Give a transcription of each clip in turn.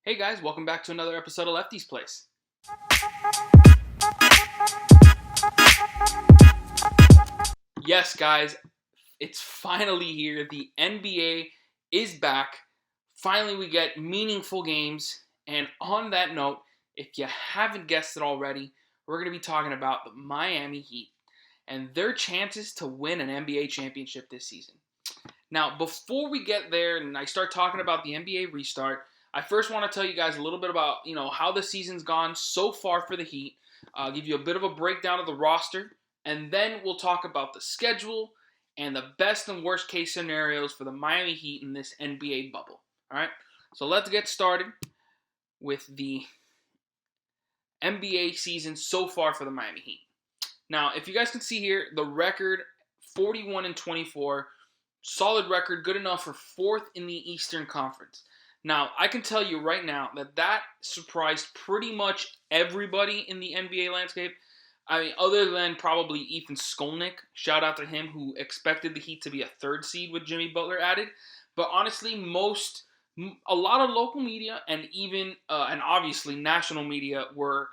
Hey guys, welcome back to another episode of Lefty's Place. Yes, guys, it's finally here. The NBA is back. Finally, we get meaningful games. And on that note, if you haven't guessed it already, we're going to be talking about the Miami Heat and their chances to win an NBA championship this season. Now, before we get there and I start talking about the NBA restart, I first want to tell you guys a little bit about, how the season's gone so far for the Heat. I'll give you a bit of a breakdown of the roster, and then we'll talk about the schedule and the best and worst case scenarios for the Miami Heat in this NBA bubble. All right? So let's get started with the NBA season so far for the Miami Heat. Now, if you guys can see here, the record 41-24, solid record, good enough for fourth in the Eastern Conference. Now, I can tell you right now that surprised pretty much everybody in the NBA landscape. I mean, other than probably Ethan Skolnick, shout out to him, who expected the Heat to be a third seed with Jimmy Butler added. But honestly, a lot of local media and even, and obviously national media were,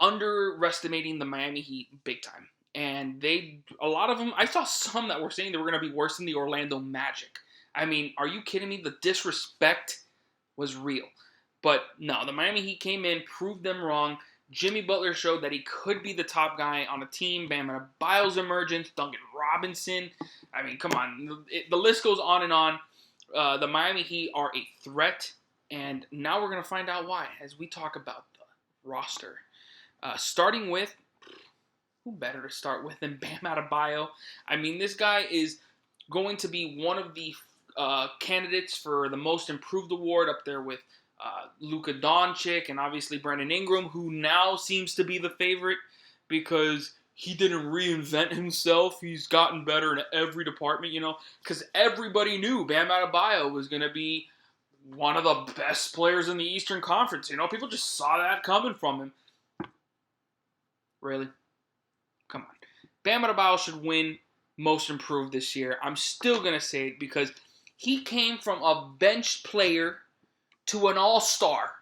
underestimating the Miami Heat big time. And a lot of them, I saw some that were saying they were going to be worse than the Orlando Magic. I mean, are you kidding me? The disrespect was real. But no, the Miami Heat came in, proved them wrong. Jimmy Butler showed that he could be the top guy on a team. Bam Adebayo's emergence, Duncan Robinson. I mean, come on. The list goes on and on. The Miami Heat are a threat, and now we're going to find out why as we talk about the roster. Starting with, who better to start with than Bam Adebayo? I mean, this guy is going to be one of the candidates for the most improved award up there with Luka Doncic and obviously Brandon Ingram, who now seems to be the favorite because he didn't reinvent himself. He's gotten better in every department, because everybody knew Bam Adebayo was going to be one of the best players in the Eastern Conference. People just saw that coming from him. Really? Come on. Bam Adebayo should win most improved this year. I'm still going to say it because he came from a bench player to an all-star.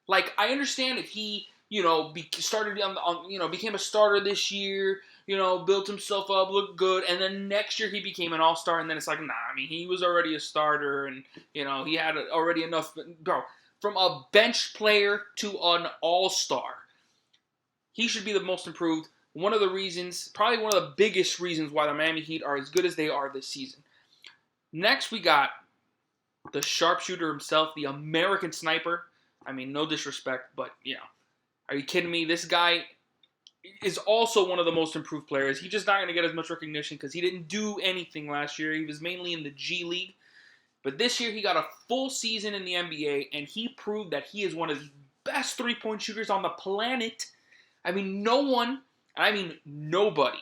Like, I understand if he, became a starter this year, built himself up, looked good, and then next year he became an all-star, and then it's like, nah, I mean, he was already a starter, and, he had already enough. Bro, from a bench player to an all-star, he should be the most improved. One of the reasons, probably one of the biggest reasons why the Miami Heat are as good as they are this season. Next, we got the sharpshooter himself, the American sniper. I mean, no disrespect, but, are you kidding me? This guy is also one of the most improved players. He's just not going to get as much recognition because he didn't do anything last year. He was mainly in the G League. But this year, he got a full season in the NBA, and he proved that he is one of the best three-point shooters on the planet. I mean, no one, I mean nobody,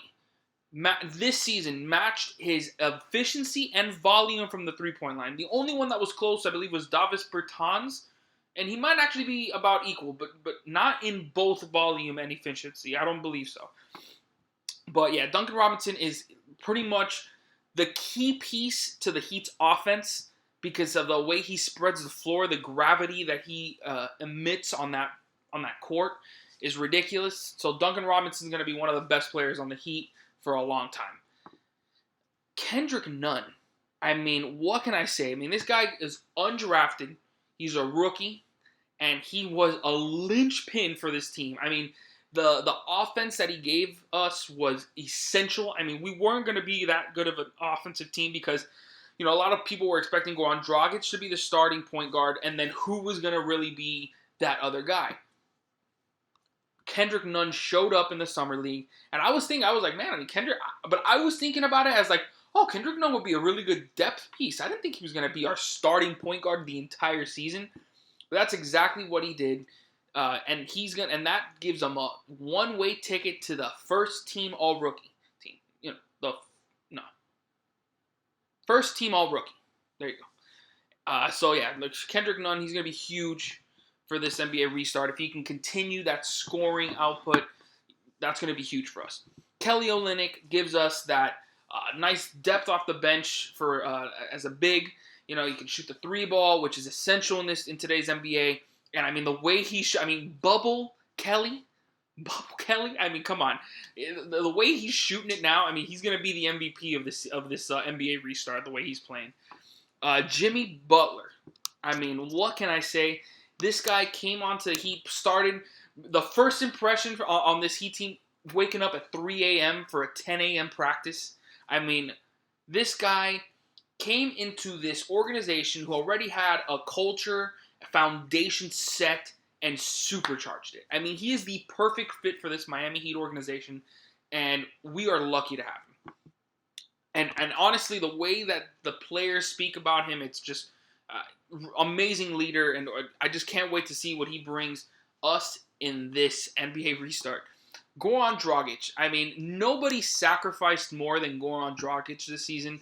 this season matched his efficiency and volume from the three-point line. The only one that was close, I believe, was Davis Bertans, and he might actually be about equal, but not in both volume and efficiency. I don't believe so. But yeah, Duncan Robinson is pretty much the key piece to the Heat's offense because of the way he spreads the floor, the gravity that he emits on that court is ridiculous. So Duncan Robinson is going to be one of the best players on the Heat for a long time. Kendrick Nunn. I mean, what can I say? I mean, this guy is undrafted. He's a rookie, and he was a linchpin for this team. I mean, the offense that he gave us was essential. I mean, we weren't going to be that good of an offensive team because, a lot of people were expecting Goran Dragic to be the starting point guard, and then who was going to really be that other guy? Kendrick Nunn showed up in the summer league, and I was thinking but I was thinking about it as like, oh, Kendrick Nunn would be a really good depth piece. I didn't think he was going to be our starting point guard the entire season, but that's exactly what he did, and that gives him a one-way ticket to the first team All-Rookie team. First team All-Rookie. There you go. So yeah, look, Kendrick Nunn, he's going to be huge for this NBA restart. If he can continue that scoring output, that's going to be huge for us. Kelly Olynyk gives us that nice depth off the bench for as a big. You know, he can shoot the three ball, which is essential in today's NBA. And I mean, the way Bubble Kelly. I mean, come on. The way he's shooting it now, I mean, he's going to be the MVP of this NBA restart, the way he's playing. Jimmy Butler. I mean, what can I say? This guy came onto the Heat, started the first impression on this Heat team, waking up at 3 a.m. for a 10 a.m. practice. I mean, this guy came into this organization who already had a culture, a foundation set, and supercharged it. I mean, he is the perfect fit for this Miami Heat organization, and we are lucky to have him. And honestly, the way that the players speak about him, it's just amazing leader, and I just can't wait to see what he brings us in this NBA restart. Goran Dragic. I mean, nobody sacrificed more than Goran Dragic this season.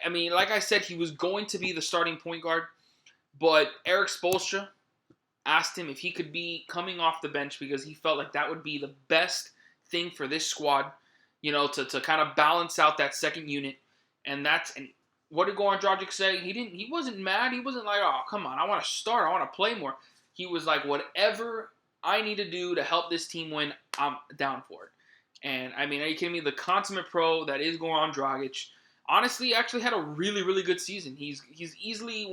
I mean, like I said, he was going to be the starting point guard, but Eric Spoelstra asked him if he could be coming off the bench because he felt like that would be the best thing for this squad, you know, to kind of balance out that second unit. And what did Goran Dragic say? He wasn't mad. He wasn't like, oh, come on, I want to start. I want to play more. He was like, whatever I need to do to help this team win, I'm down for it. And, I mean, are you kidding me? The consummate pro that is Goran Dragic, honestly, actually had a really, really good season. He's easily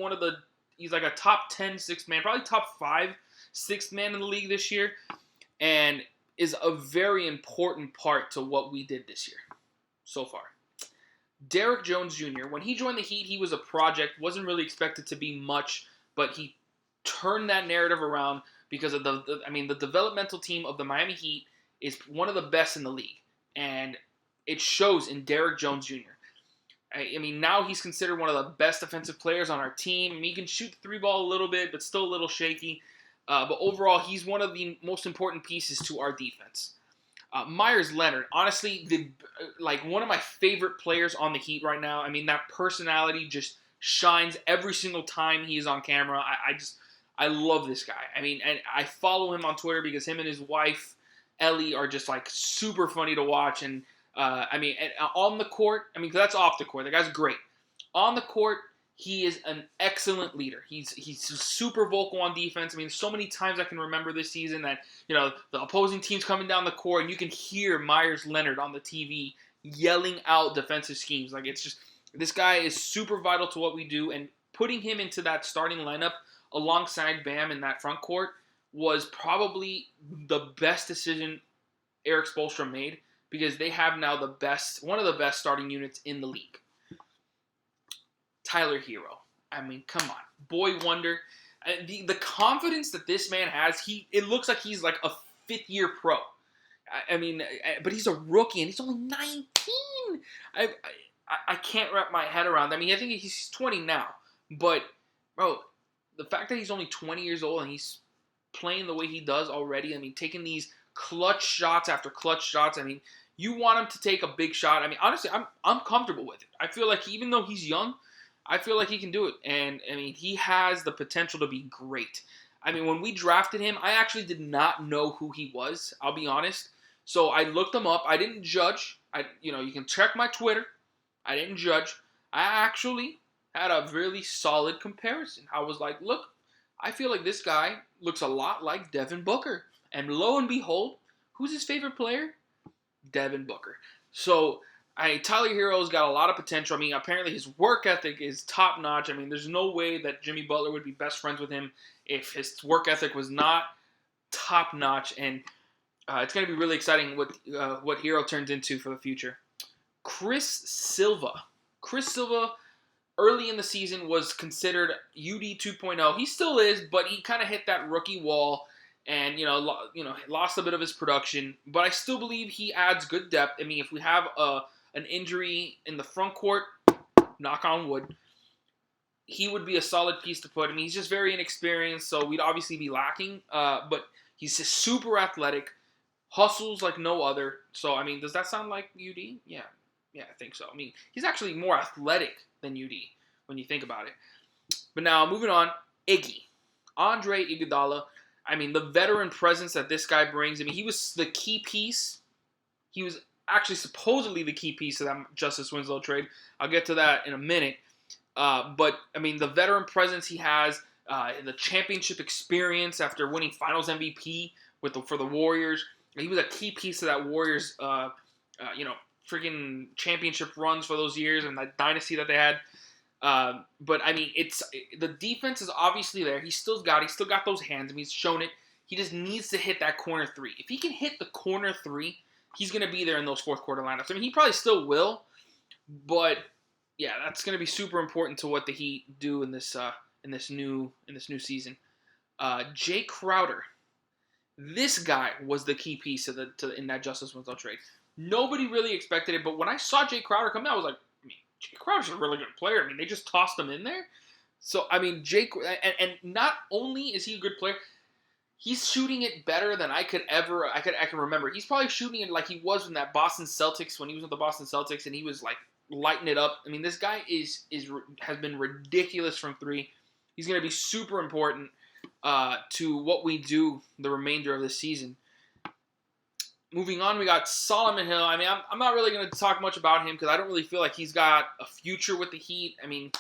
he's like a top 10 sixth man, probably top 5 sixth man in the league this year, and is a very important part to what we did this year so far. Derrick Jones Jr., when he joined the Heat, he was a project, wasn't really expected to be much, but he turned that narrative around because of the developmental team of the Miami Heat is one of the best in the league, and it shows in Derrick Jones Jr. I mean, now he's considered one of the best defensive players on our team. I mean, he can shoot the three ball a little bit, but still a little shaky. But overall, he's one of the most important pieces to our defense. Myers Leonard, honestly, one of my favorite players on the Heat right now. I mean, that personality just shines every single time he is on camera. I love this guy. I mean, and I follow him on Twitter because him and his wife, Ellie, are just like super funny to watch. And on the court, I mean, that's off the court. The guy's great. On the court, he is an excellent leader. He's super vocal on defense. I mean, so many times I can remember this season that, you know, the opposing team's coming down the court and you can hear Myers Leonard on the TV yelling out defensive schemes. Like, it's just, this guy is super vital to what we do, and putting him into that starting lineup alongside Bam in that front court was probably the best decision Eric Spoelstra made, because they have now one of the best starting units in the league. Tyler Hero. I mean, come on. Boy wonder. The confidence that this man has, it looks like he's like a fifth-year pro. I mean, but he's a rookie, and he's only 19. I can't wrap my head around that. I mean, I think he's 20 now. But, bro, the fact that he's only 20 years old and he's playing the way he does already, I mean, taking these clutch shots after clutch shots, I mean, you want him to take a big shot. I mean, honestly, I'm comfortable with it. I feel like even though he's young, I feel like he can do it. And, I mean, he has the potential to be great. I mean, when we drafted him, I actually did not know who he was, I'll be honest. So I looked him up. I didn't judge. You can check my Twitter. I didn't judge. I actually had a really solid comparison. I was like, look, I feel like this guy looks a lot like Devin Booker. And lo and behold, who's his favorite player? Devin Booker. So, Tyler Hero's got a lot of potential. I mean, apparently his work ethic is top-notch. I mean, there's no way that Jimmy Butler would be best friends with him if his work ethic was not top-notch. And it's going to be really exciting what Hero turns into for the future. Chris Silva. Early in the season was considered UD 2.0. He still is, but he kind of hit that rookie wall and, lost a bit of his production. But I still believe he adds good depth. I mean, if we have an injury in the front court, knock on wood, he would be a solid piece to put. I mean, he's just very inexperienced, so we'd obviously be lacking. But he's just super athletic, hustles like no other. So, I mean, does that sound like UD? Yeah, I think so. I mean, he's actually more athletic than UD when you think about it. But now, moving on, Andre Iguodala. I mean, the veteran presence that this guy brings. I mean, he was the key piece. He was actually supposedly the key piece of that Justice Winslow trade. I'll get to that in a minute. But I mean, the veteran presence he has, the championship experience after winning Finals MVP for the Warriors. He was a key piece of that Warriors, freaking championship runs for those years and that dynasty that they had. But I mean, the defense is obviously there. He's still got those hands. I mean, he's shown it. He just needs to hit that corner three. If he can hit the corner three, he's going to be there in those fourth quarter lineups. I mean, he probably still will, but yeah, that's going to be super important to what the Heat do in this new season. Jay Crowder, this guy was the key piece in that Justice Winslow trade. Nobody really expected it, but when I saw Jay Crowder come out, I was like, Jay Crowder's a really good player. I mean, they just tossed him in there. So I mean, and not only is he a good player, he's shooting it better than I can remember. He's probably shooting it like he was in that Boston Celtics when he was with the Boston Celtics, and he was like lighting it up. I mean, this guy has been ridiculous from three. He's going to be super important to what we do the remainder of the season. Moving on, we got Solomon Hill. I mean, I'm not really going to talk much about him because I don't really feel like he's got a future with the Heat. I mean,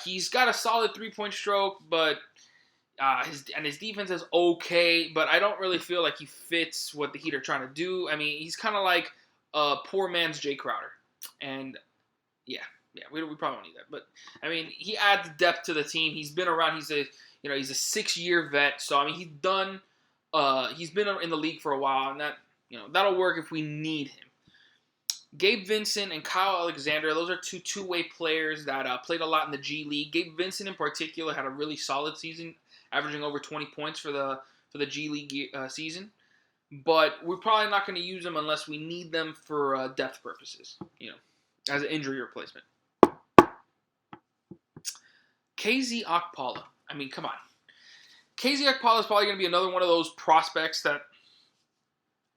he's got a solid three-point stroke, but his defense is okay, but I don't really feel like he fits what the Heat are trying to do. I mean, he's kind of like a poor man's Jay Crowder, and yeah, we probably don't need that. But I mean, he adds depth to the team. He's been around. He's a 6-year vet, so I mean, he's been in the league for a while, and that'll work if we need him. Gabe Vincent and Kyle Alexander, those are two-way players that played a lot in the G League. Gabe Vincent in particular had a really solid season, averaging over 20 points for the G League season. But we're probably not going to use them unless we need them for depth purposes, as an injury replacement. KZ Okpala. I mean, come on. KZ Okpala is probably going to be another one of those prospects that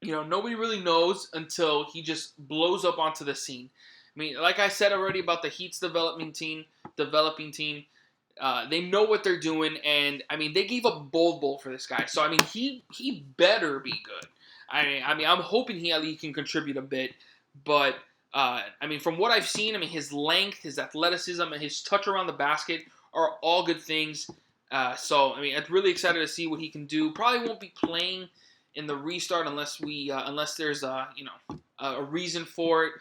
nobody really knows until he just blows up onto the scene. I mean, like I said already about the Heat's developing team, they know what they're doing, and I mean, they gave up Bowl for this guy. So I mean, he better be good. I mean, I'm hoping he at least can contribute a bit, but I mean, from what I've seen, I mean, his length, his athleticism, and his touch around the basket are all good things. So I mean, I'm really excited to see what he can do. Probably won't be playing in the restart unless there's a reason for it.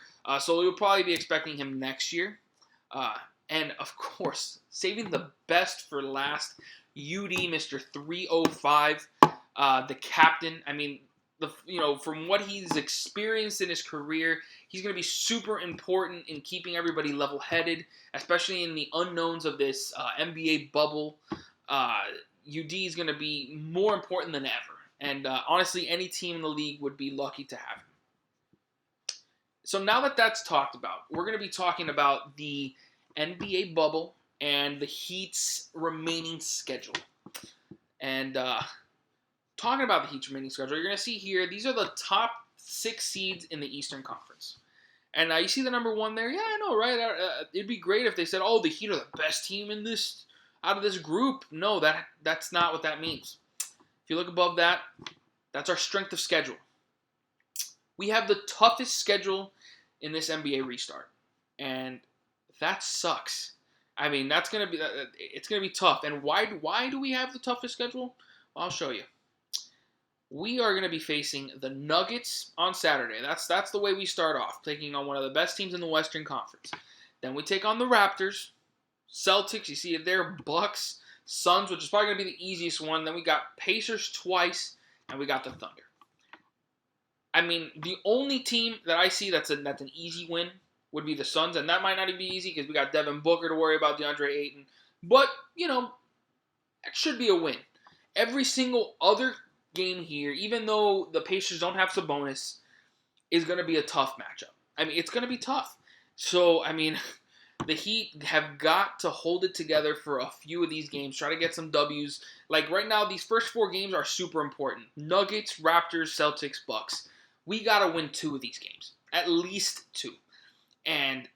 So we'll probably be expecting him next year. And of course, saving the best for last, UD Mr. 305, the captain. I mean, from what he's experienced in his career, he's going to be super important in keeping everybody level-headed, especially in the unknowns of this NBA bubble. UD is going to be more important than ever. And honestly, any team in the league would be lucky to have him. So now that that's talked about, we're going to be talking about the NBA bubble and the Heat's remaining schedule. And talking about the Heat's remaining schedule, you're going to see here, these are the top 6 seeds in the Eastern Conference. And you see the number 1 there? Yeah, I know, right? It'd be great if they said, oh, the Heat are the best team out of this group. No, that's not what that means. If you look above that, that's our strength of schedule. We have the toughest schedule in this NBA restart, and that sucks. I mean, it's gonna be tough. And why do we have the toughest schedule? Well, I'll show you. We are gonna be facing the Nuggets on Saturday. That's the way we start off, taking on one of the best teams in the Western Conference. Then we take on the Raptors, Celtics. You see it there, Bucks. Suns, which is probably going to be the easiest one. Then we got Pacers twice, and we got the Thunder. I mean, the only team that I see that's an easy win would be the Suns, and that might not even be easy because we got Devin Booker to worry about, DeAndre Ayton. But, it should be a win. Every single other game here, even though the Pacers don't have Sabonis, is going to be a tough matchup. I mean, it's going to be tough. So, I mean, the Heat have got to hold it together for a few of these games, try to get some W's. Like right now, these first 4 games are super important. Nuggets, Raptors, Celtics, Bucks. We got to win 2 of these games. At least 2. And,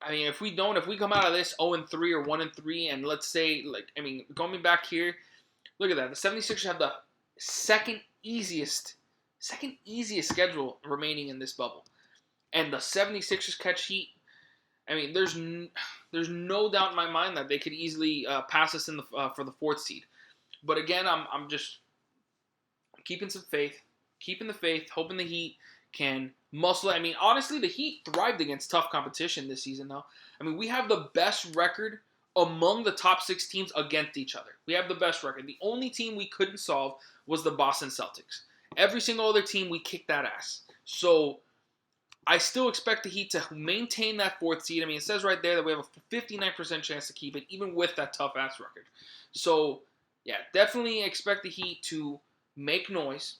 I mean, if we come out of this 0-3 or 1-3, and let's say, going back here, look at that. The 76ers have the second easiest schedule remaining in this bubble. And the 76ers catch Heat. I mean, there's no doubt in my mind that they could easily pass us in the for the 4th seed. But again, I'm just keeping some faith, keeping the faith, hoping the Heat can muscle it. I mean, honestly, the Heat thrived against tough competition this season, though. I mean, we have the best record among the top 6 teams against each other. We have the best record. The only team we couldn't solve was the Boston Celtics. Every single other team, we kicked that ass. So I still expect the Heat to maintain that 4th seed. I mean, it says right there that we have a 59% chance to keep it, even with that tough-ass record. So, yeah, definitely expect the Heat to make noise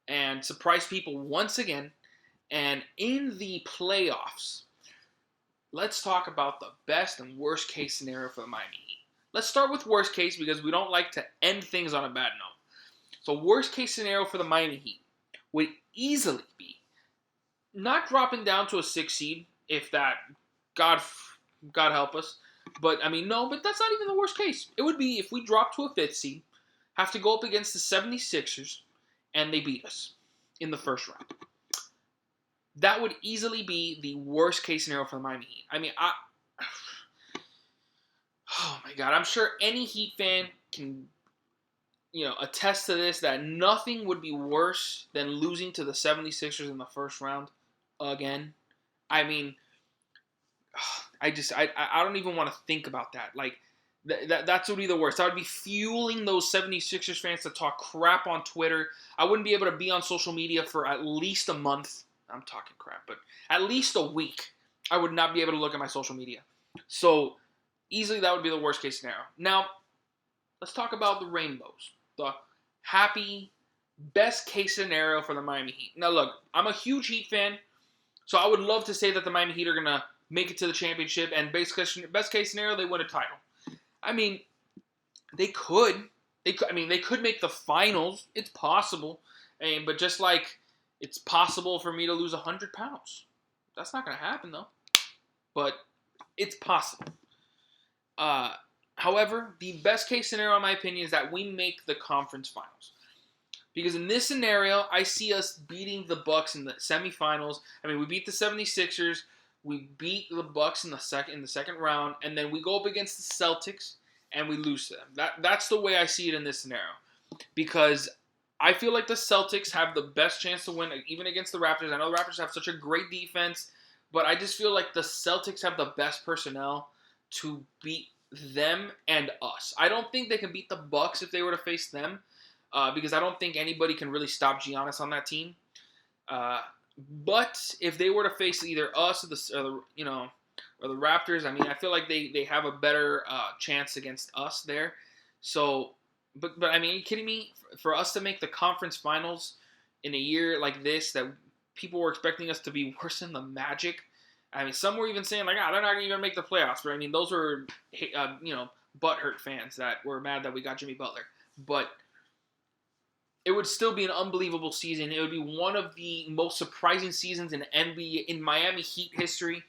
and surprise people once again. And in the playoffs, let's talk about the best and worst case scenario for the Miami Heat. Let's start with worst case because we don't like to end things on a bad note. So worst case scenario for the Miami Heat would easily be not dropping down to a 6 seed, if that, God help us. But, I mean, no, but that's not even the worst case. It would be if we drop to a 5th seed, have to go up against the 76ers, and they beat us in the first round. That would easily be the worst case scenario for the Miami Heat. I mean, oh my God, I'm sure any Heat fan can, attest to this, that nothing would be worse than losing to the 76ers in the first round again. I mean, I don't even want to think about that. Like, that's would be the worst. I would be fueling those 76ers fans to talk crap on Twitter. I wouldn't be able to be on social media for at least a month. I'm talking crap, but at least a week. I would not be able to look at my social media. So, easily that would be the worst case scenario. Now, let's talk about the rainbows. The happy, best case scenario for the Miami Heat. Now, look, I'm a huge Heat fan, so I would love to say that the Miami Heat are going to make it to the championship, and best case scenario, they win a title. I mean, they could. They could make the finals. It's possible. But just like it's possible for me to lose 100 pounds. That's not going to happen, though. But it's possible. However, the best case scenario, in my opinion, is that we make the conference finals. Because in this scenario, I see us beating the Bucks in the semifinals. I mean, we beat the 76ers. We beat the Bucks in the second round. And then we go up against the Celtics, and we lose to them. That's the way I see it in this scenario. Because I feel like the Celtics have the best chance to win, even against the Raptors. I know the Raptors have such a great defense, but I just feel like the Celtics have the best personnel to beat them and us. I don't think they can beat the Bucks if they were to face them, because I don't think anybody can really stop Giannis on that team. But if they were to face either us or the Raptors, I mean, I feel like they have a better chance against us there. So, but I mean, are you kidding me? For us to make the conference finals in a year like this, that people were expecting us to be worse than the Magic. I mean, some were even saying, like, they're not even going to make the playoffs. But, I mean, those were, butthurt fans that were mad that we got Jimmy Butler. But it would still be an unbelievable season. It would be one of the most surprising seasons in NBA, in Miami Heat history.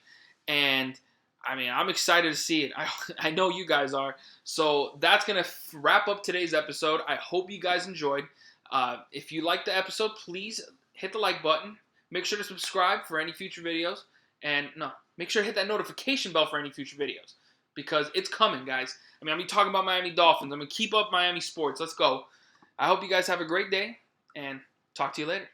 And, I mean, I'm excited to see it. I know you guys are. So that's going to wrap up today's episode. I hope you guys enjoyed. If you liked the episode, please hit the like button. Make sure to subscribe for any future videos. And make sure to hit that notification bell for any future videos. Because it's coming, guys. I mean, I'm going to be talking about Miami Dolphins. I'm going to keep up Miami sports. Let's go. I hope you guys have a great day. And talk to you later.